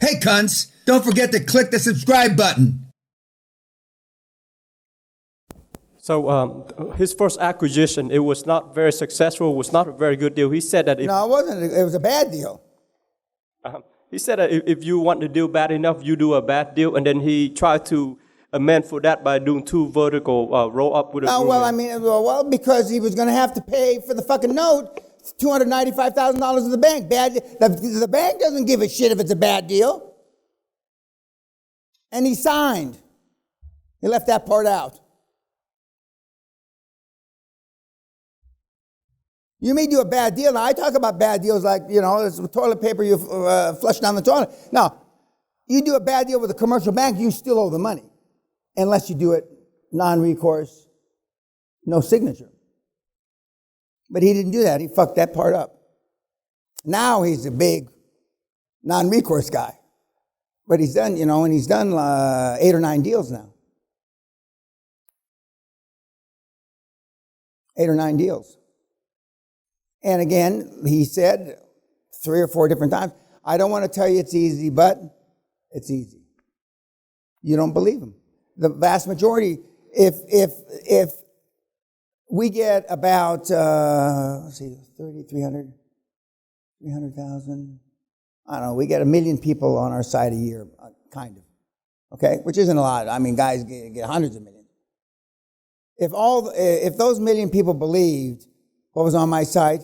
Hey, cunts, don't forget to click the subscribe button. So his first acquisition, it was not very successful, was not a very good deal. He said that if, No, it wasn't. It was a bad deal. he said that if you want the deal bad enough, you do a bad deal, and then he tried to amend for that by doing two vertical roll up with a Oh, well, I mean, well, because he was going to have to pay for the fucking note $295,000 in the bank. The bank doesn't give a shit if it's a bad deal. And he signed. He left that part out. You may do a bad deal. Now, I talk about bad deals like, it's toilet paper you flush down the toilet. Now, you do a bad deal with a commercial bank, you still owe the money. Unless you do it non-recourse, no signature. But he didn't do that. He fucked that part up. Now he's a big non-recourse guy. But he's done, and he's done 8 or 9 deals now. 8 or 9 deals. And again, he said 3 or 4 different times, I don't want to tell you it's easy, but it's easy. You don't believe him. The vast majority, if we get about, 300,000, I don't know, we get 1 million people on our site a year, kind of, okay? Which isn't a lot. I mean, guys get hundreds of millions. If those 1 million people believed what was on my site,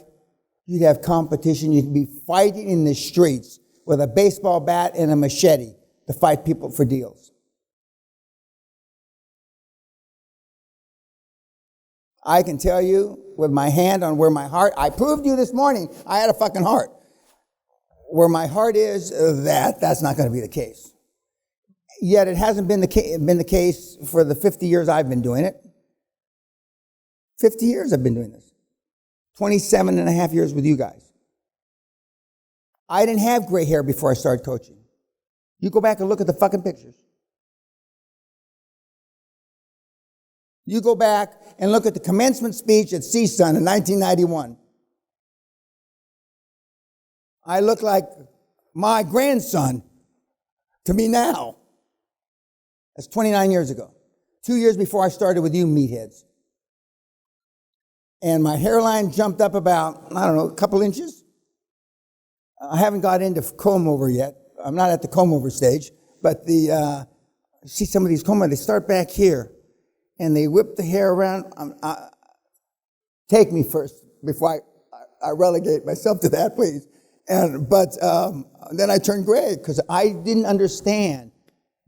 you'd have competition. You'd be fighting in the streets with a baseball bat and a machete to fight people for deals. I can tell you with my hand on where my heart, I proved you this morning, I had a fucking heart. Where my heart is, that's not going to be the case. Yet it hasn't been the case for the 50 years I've been doing it. 50 years I've been doing this. 27 and a half years with you guys. I didn't have gray hair before I started coaching. You go back and look at the fucking pictures. You go back and look at the commencement speech at CSUN in 1991. I look like my grandson to me now. That's 29 years ago. 2 years before I started with you meatheads. And my hairline jumped up about, a couple inches. I haven't got into comb over yet. I'm not at the comb over stage, but see some of these comb over, they start back here and they whip the hair around. Take me first before I relegate myself to that, please. But then I turned gray because I didn't understand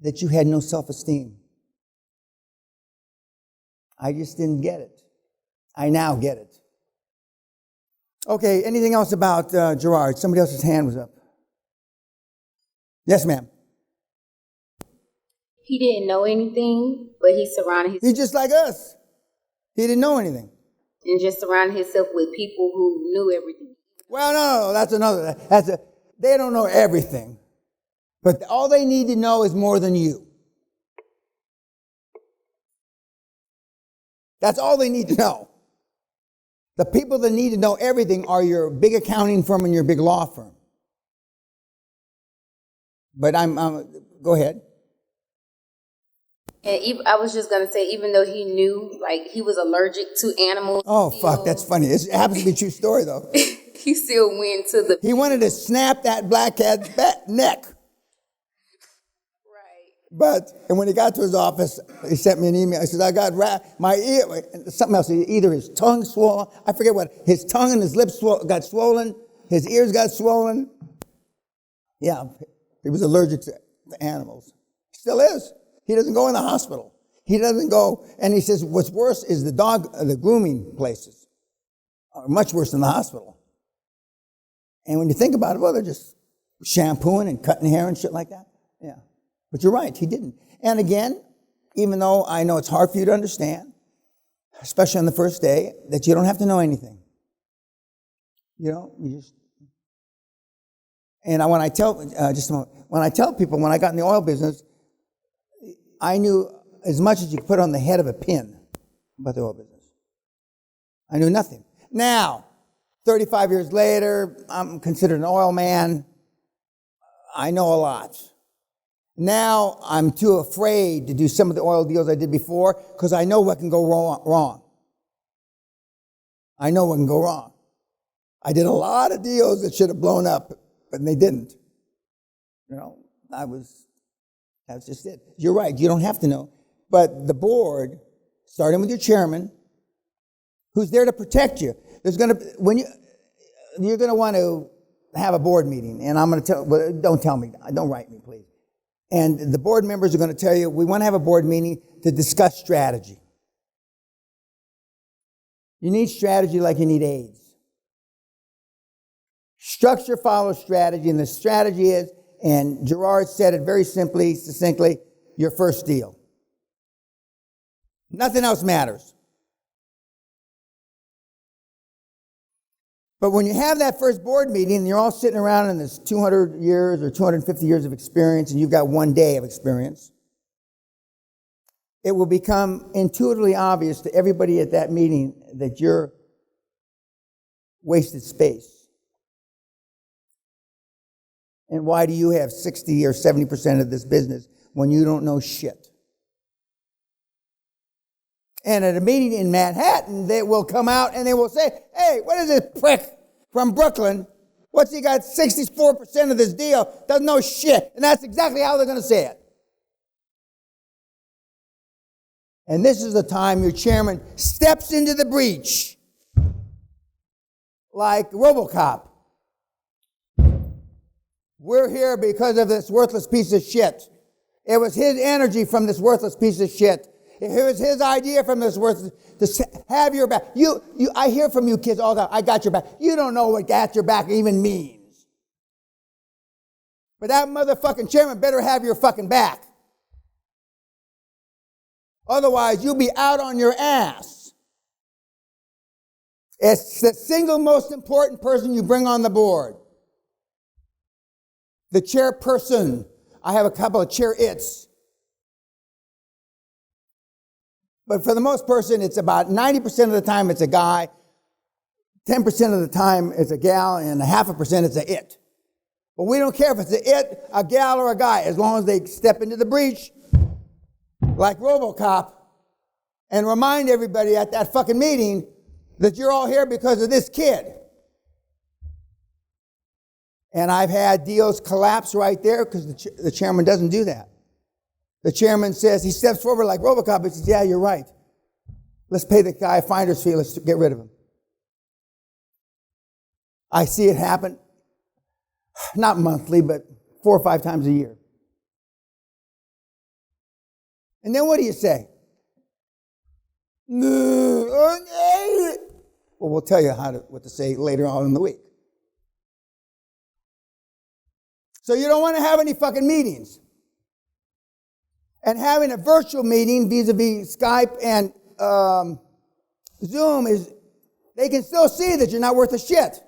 that you had no self-esteem. I just didn't get it. I now get it. Okay, anything else about Gerard? Somebody else's hand was up. Yes, ma'am. He didn't know anything, but he surrounded himself. He's just like us. He didn't know anything. And just surrounded himself with people who knew everything. Well, no, that's another. They don't know everything. But all they need to know is more than you. That's all they need to know. The people that need to know everything are your big accounting firm and your big law firm. But go ahead. And I was just going to say, even though he knew, like, he was allergic to animals. Oh, fuck, that's funny. It happens to be a true story, though. He still went to the... He wanted to snap that black cat's neck. Right. And when he got to his office, he sent me an email. He said, I got my ear, something else. Either his tongue swollen, I forget what, his tongue and his lips got swollen, his ears got swollen. Yeah, he was allergic to animals. Still is. He doesn't go in the hospital. He doesn't go, and he says what's worse is the grooming places are much worse than the hospital. And when you think about it, well, they're just shampooing and cutting hair and shit like that. Yeah. But you're right, he didn't. And again, even though I know it's hard for you to understand, especially on the first day, that you don't have to know anything. You just... And when I tell, when I tell people, when I got in the oil business, I knew as much as you could put on the head of a pin about the oil business. I knew nothing. Now, 35 years later, I'm considered an oil man. I know a lot. Now I'm too afraid to do some of the oil deals I did before because I know what can go wrong. I know what can go wrong. I did a lot of deals that should have blown up, but they didn't. You know, that's just it. You're right, you don't have to know. But the board, starting with your chairman, who's there to protect you. You're going to want to have a board meeting, and I'm going to tell, well, don't tell me, don't write me, please. And the board members are going to tell you, we want to have a board meeting to discuss strategy. You need strategy like you need AIDS. Structure follows strategy, and the strategy is, and Gerard said it very simply, succinctly, your first deal. Nothing else matters. But when you have that first board meeting and you're all sitting around and there's 200 years or 250 years of experience and you've got one day of experience, it will become intuitively obvious to everybody at that meeting that you're wasted space. And why do you have 60 or 70% of this business when you don't know shit? And at a meeting in Manhattan, they will come out and they will say, hey, what is this prick from Brooklyn? What's he got 64% of this deal? Doesn't know shit. And that's exactly how they're going to say it. And this is the time your chairman steps into the breach like RoboCop. We're here because of this worthless piece of shit. It was his energy from this worthless piece of shit. It was his idea from this worthless to have your back. I hear from you kids all the time, I got your back. You don't know what got your back even means. But that motherfucking chairman better have your fucking back. Otherwise, you'll be out on your ass. It's the single most important person you bring on the board. The chairperson. I have a couple of chair-its. But for the most person, it's about 90% of the time it's a guy, 10% of the time it's a gal, and 0.5% it's a it. But we don't care if it's a it, a gal, or a guy, as long as they step into the breach like RoboCop and remind everybody at that fucking meeting that you're all here because of this kid. And I've had deals collapse right there because the chairman doesn't do that. The chairman says, he steps forward like RoboCop and says, yeah, you're right. Let's pay the guy a finder's fee. Let's get rid of him. I see it happen, not monthly, but 4 or 5 times a year. And then what do you say? Well, we'll tell you what to say later on in the week. So you don't want to have any fucking meetings. And having a virtual meeting vis-a-vis Skype and Zoom is, they can still see that you're not worth a shit.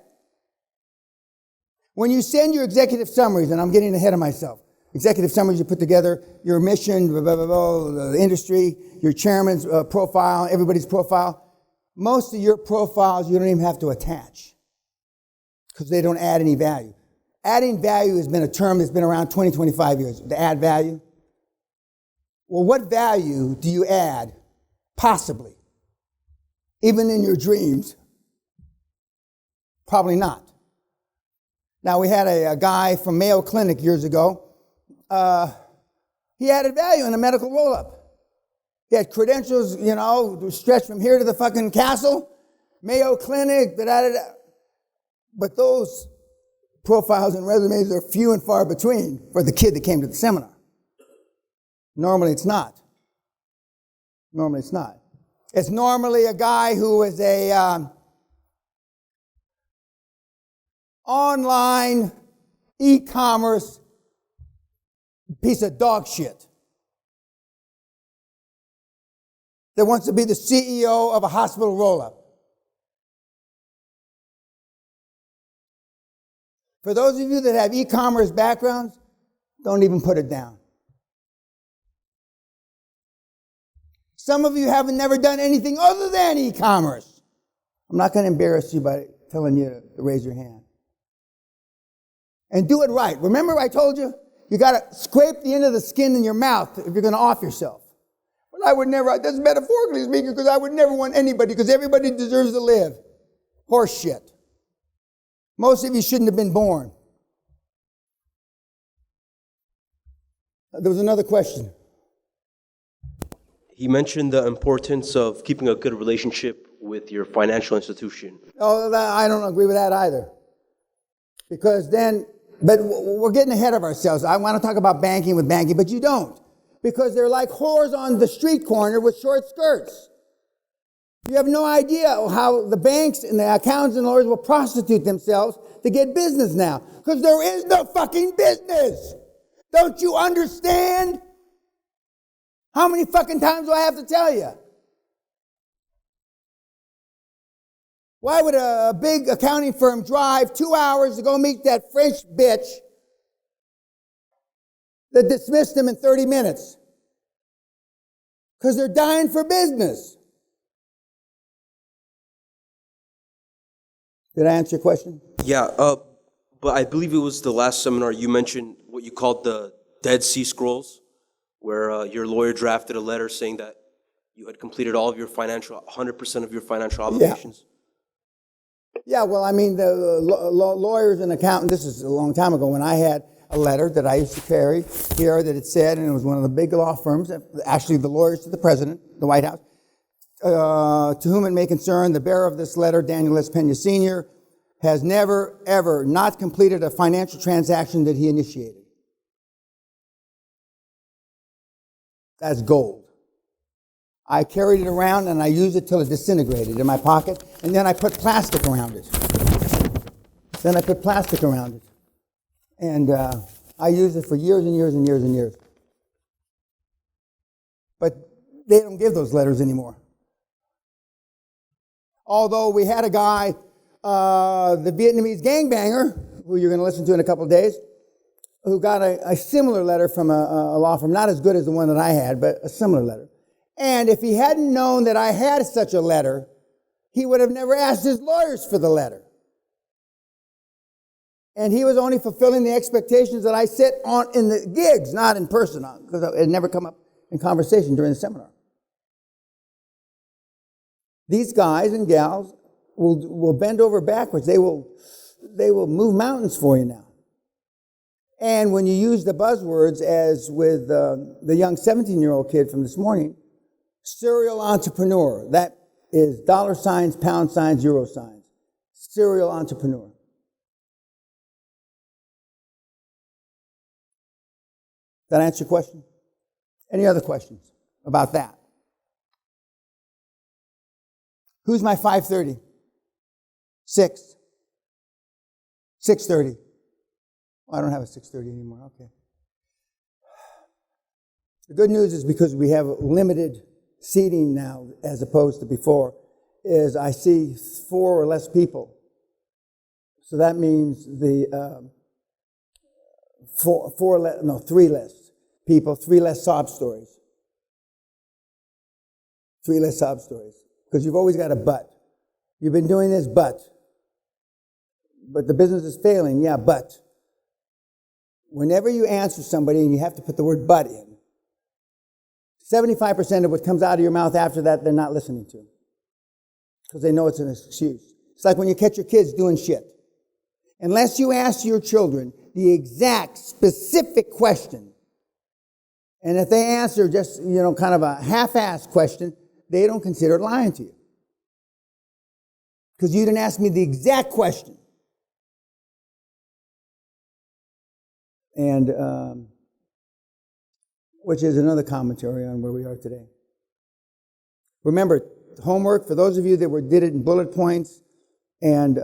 When you send your executive summaries, and I'm getting ahead of myself, executive summaries, you put together your mission, blah, blah, blah, blah, the industry, your chairman's profile, everybody's profile. Most of your profiles you don't even have to attach because they don't add any value. Adding value has been a term that's been around 20, 25 years, to add value. Well, what value do you add, possibly, even in your dreams? Probably not. Now, we had a guy from Mayo Clinic years ago. He added value in a medical roll-up. He had credentials, stretched from here to the fucking castle, Mayo Clinic, da-da-da-da. But those profiles and resumes are few and far between for the kid that came to the seminar. Normally it's not. It's normally a guy who is a online e-commerce piece of dog shit that wants to be the CEO of a hospital roll-up. For those of you that have e-commerce backgrounds, don't even put it down. Some of you haven't never done anything other than e-commerce. I'm not going to embarrass you by telling you to raise your hand. And do it right. Remember I told you? You got to scrape the end of the skin in your mouth if you're going to off yourself. But I would never, that's metaphorically speaking, because I would never want anybody, because everybody deserves to live. Horse shit. Most of you shouldn't have been born. There was another question. He mentioned the importance of keeping a good relationship with your financial institution. Oh, I don't agree with that either. Because then, but we're getting ahead of ourselves. I want to talk about banking with banking, but you don't. Because they're like whores on the street corner with short skirts. You have no idea how the banks and the accountants and lawyers will prostitute themselves to get business now. Because there is no fucking business. Don't you understand? How many fucking times do I have to tell you? Why would a big accounting firm drive 2 hours to go meet that French bitch that dismissed them in 30 minutes? Because they're dying for business. Did I answer your question? Yeah, but I believe it was the last seminar you mentioned what you called the Dead Sea Scrolls, where your lawyer drafted a letter saying that you had completed all of your 100% of your financial obligations. Yeah, well, I mean, the lawyers and accountants, this is a long time ago when I had a letter that I used to carry here that it said, and it was one of the big law firms, actually the lawyers to the president, the White House, to whom it may concern, the bearer of this letter, Daniel S. Peña Sr., has never, ever not completed a financial transaction that he initiated. That's gold. I carried it around and I used it till it disintegrated in my pocket, and then I put plastic around it. And I used it for years and years and years and years. But they don't give those letters anymore. Although we had a guy, the Vietnamese gangbanger, who you're going to listen to in a couple of days, who got a similar letter from a law firm, not as good as the one that I had, but a similar letter. And if he hadn't known that I had such a letter, he would have never asked his lawyers for the letter. And he was only fulfilling the expectations that I set on in the gigs, not in person, because it had never come up in conversation during the seminar. These guys and gals will bend over backwards. They will move mountains for you now. And when you use the buzzwords, as with the young 17-year-old kid from this morning, serial entrepreneur, that is $, pound signs, euro signs. Serial entrepreneur. That answer your question? Any other questions about that? Who's my 5:30? 6. 6:30. I don't have a 6:30 anymore. Okay. The good news is because we have limited seating now as opposed to before, is I see 4 or less people. So that means the 3 less people, 3 less sob stories. 3 less sob stories. Because you've always got a but. You've been doing this, but the business is failing, yeah, but. Whenever you answer somebody and you have to put the word but in, 75% of what comes out of your mouth after that, they're not listening to. Because they know it's an excuse. It's like when you catch your kids doing shit. Unless you ask your children the exact, specific question, and if they answer just, kind of a half-assed question, they don't consider it lying to you. Because you didn't ask me the exact question. And, which is another commentary on where we are today. Remember, homework, for those of you that did it in bullet points and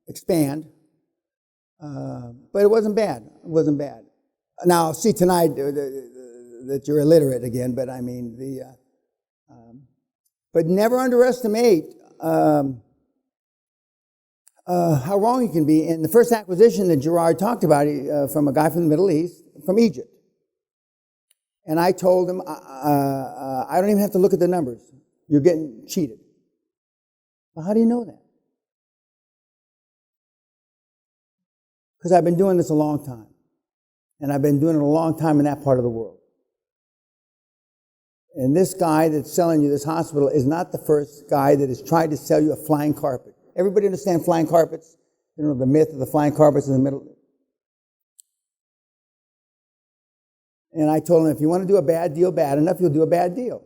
expand, but it wasn't bad. It wasn't bad. Now, I'll see tonight that you're illiterate again, but I mean, but never underestimate how wrong you can be. In the first acquisition that Gerard talked about from a guy from the Middle East, from Egypt. And I told him, I don't even have to look at the numbers. You're getting cheated. Well, how do you know that? Because I've been doing this a long time. And I've been doing it a long time in that part of the world. And this guy that's selling you this hospital is not the first guy that has tried to sell you a flying carpet. Everybody understand flying carpets? You know, the myth of the flying carpets in the middle. And I told him, if you want to do a bad deal bad enough, you'll do a bad deal.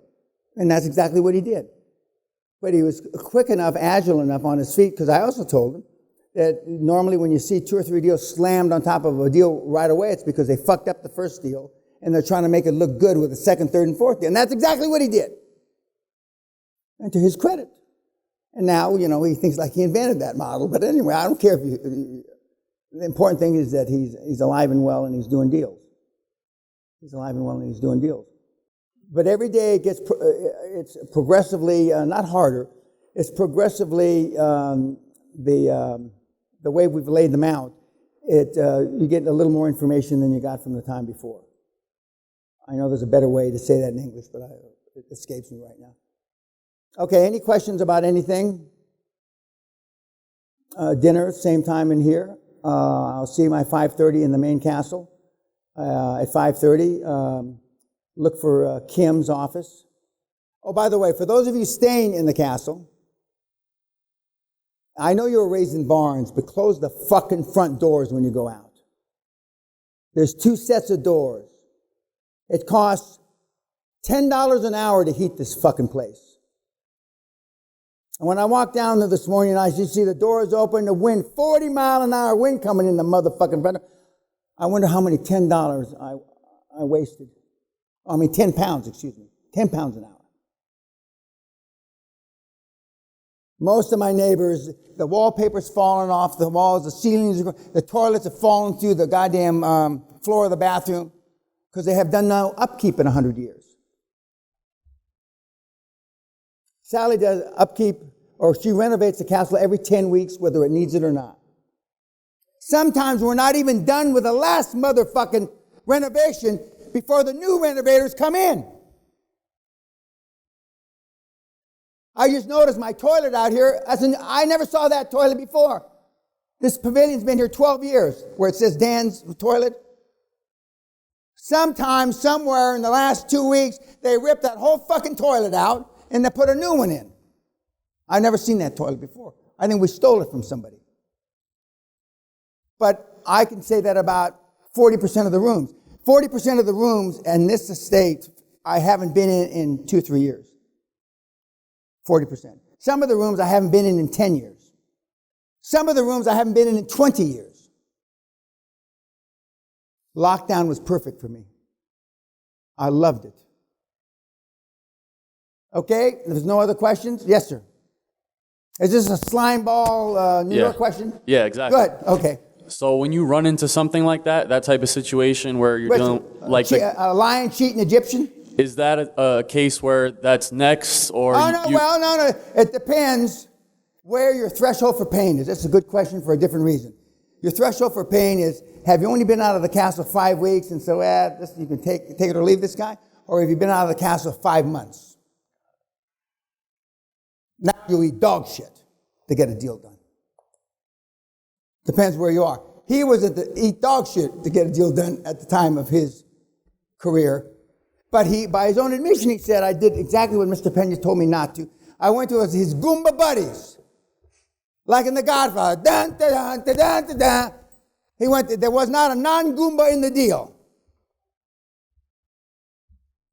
And that's exactly what he did. But he was quick enough, agile enough on his feet, because I also told him that normally when you see 2 or 3 deals slammed on top of a deal right away, it's because they fucked up the first deal, and they're trying to make it look good with the second, third, and fourth deal. And that's exactly what he did. And to his credit. And now, you know, he thinks like he invented that model. But anyway, I don't care if you... The important thing is that he's alive and well and he's doing deals. He's alive and well and he's doing deals. But every day it gets... it's progressively, not harder, it's progressively the way we've laid them out. You get a little more information than you got from the time before. I know there's a better way to say that in English, but it escapes me right now. Okay, any questions about anything? Dinner, same time in here. I'll see him at 5:30 in the main castle. At 5:30, look for Kim's office. Oh, by the way, for those of you staying in the castle, I know you were raised in barns, but close the fucking front doors when you go out. There's 2 sets of doors. It costs $10 an hour to heat this fucking place. And when I walked down there this morning, I should see the doors open, the wind, 40-mile-an-hour wind coming in the motherfucking front. I wonder how many $10 I wasted. 10 pounds, excuse me. 10 pounds an hour. Most of my neighbors, the wallpaper's falling off the walls, the ceilings, the toilets are falling through the goddamn floor of the bathroom because they have done no upkeep in 100 years. Sally does upkeep, or she renovates the castle every 10 weeks, whether it needs it or not. Sometimes we're not even done with the last motherfucking renovation before the new renovators come in. I just noticed my toilet out here. I never saw that toilet before. This pavilion's been here 12 years, where it says Dan's toilet. Sometime, somewhere in the last 2 weeks, they ripped that whole fucking toilet out and they put a new one in. I've never seen that toilet before. I think we stole it from somebody. But I can say that about 40% of the rooms. 40% of the rooms in this estate I haven't been in 2 or 3 years. 40%. Some of the rooms I haven't been in 10 years. Some of the rooms I haven't been in 20 years. Lockdown was perfect for me. I loved it. Okay, there's no other questions? Yes, sir. Is this a slime ball New York question? Yeah, exactly. Good, okay. So when you run into something like that type of situation where you're dealing like a lion cheating Egyptian? Is that a case where that's next, or? Oh, no, no. It depends where your threshold for pain is. That's a good question for a different reason. Your threshold for pain is, have you only been out of the castle 5 weeks and so, you can take it or leave this guy? Or have you been out of the castle 5 months? Now you eat dog shit to get a deal done. Depends where you are. He was at the eat dog shit to get a deal done at the time of his career. But by his own admission, he said, I did exactly what Mr. Peña told me not to. I went to his Goomba buddies, like in The Godfather. Dun, dun, dun, dun, dun, dun. There was not a non-Goomba in the deal.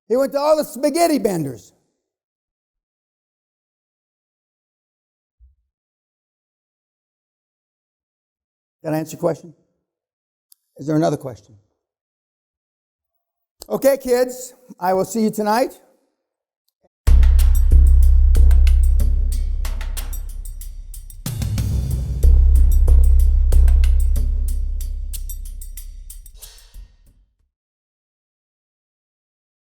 He went to all the spaghetti benders. Did I answer your question? Is there another question? Okay, kids, I will see you tonight.